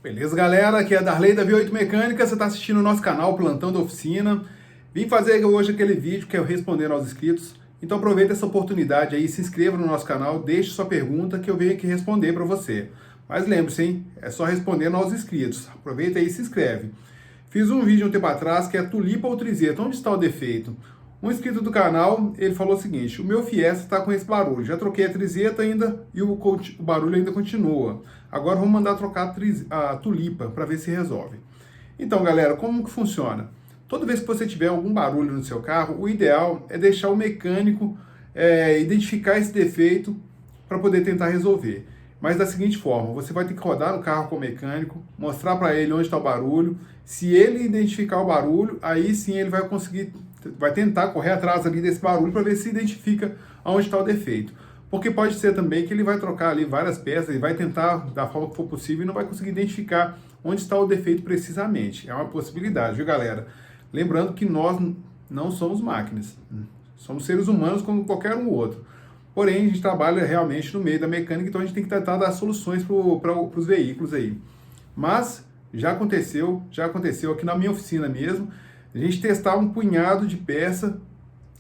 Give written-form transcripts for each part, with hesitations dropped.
Beleza, galera? Aqui é a Darley da V8 Mecânica. Você está assistindo o nosso canal Plantão da Oficina. Vim fazer hoje aquele vídeo que é eu respondendo aos inscritos. Então aproveita essa oportunidade aí, se inscreva no nosso canal, deixe sua pergunta que eu venho aqui responder para você. Mas lembre-se, hein? É só respondendo aos inscritos. Aproveita aí e se inscreve. Fiz um vídeo um tempo atrás que é tulipa ou trizeta. Onde está o defeito? Um inscrito do canal, ele falou o seguinte: o meu Fiesta está com esse barulho. Já troquei a trizeta ainda e o barulho ainda continua. Agora vamos mandar trocar a tulipa para ver se resolve. Então, galera, como que funciona? Toda vez que você tiver algum barulho no seu carro, o ideal é deixar o mecânico identificar esse defeito para poder tentar resolver. Mas da seguinte forma, você vai ter que rodar no carro com o mecânico, mostrar para ele onde está o barulho. Se ele identificar o barulho, aí sim ele vai tentar correr atrás ali desse barulho para ver se identifica onde está o defeito. Porque pode ser também que ele vai trocar ali várias peças e vai tentar da forma que for possível e não vai conseguir identificar onde está o defeito precisamente. É uma possibilidade, viu, galera? Lembrando que nós não somos máquinas. Somos seres humanos como qualquer um outro. Porém, a gente trabalha realmente no meio da mecânica, então a gente tem que tentar dar soluções para os veículos aí. Mas já aconteceu aqui na minha oficina mesmo, a gente testar um punhado de peça,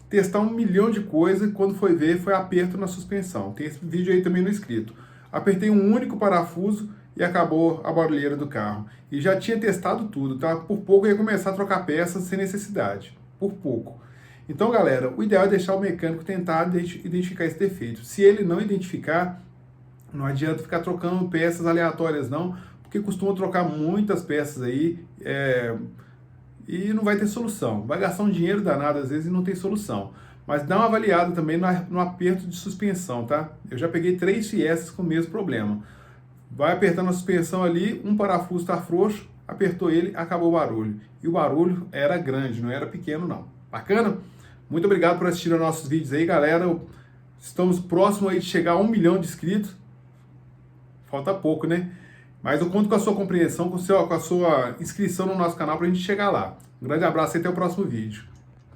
testar 1 milhão de coisas, e quando foi ver, foi aperto na suspensão. Tem esse vídeo aí também no escrito. Apertei um único parafuso e acabou a barulheira do carro. E já tinha testado tudo, tá? Por pouco eu ia começar a trocar peças sem necessidade. Por pouco. Então, galera, o ideal é deixar o mecânico tentar identificar esse defeito. Se ele não identificar, não adianta ficar trocando peças aleatórias não, porque costuma trocar muitas peças aí e não vai ter solução. Vai gastar um dinheiro danado às vezes e não tem solução. Mas dá uma avaliada também no aperto de suspensão, tá? Eu já peguei 3 Fiestas com o mesmo problema. Vai apertando a suspensão ali, um parafuso está frouxo, apertou ele, acabou o barulho. E o barulho era grande, não era pequeno não. Bacana? Muito obrigado por assistir aos nossos vídeos aí, galera. Estamos próximos aí de chegar a 1 milhão de inscritos. Falta pouco, né? Mas eu conto com a sua compreensão, com a sua inscrição no nosso canal para a gente chegar lá. Um grande abraço e até o próximo vídeo.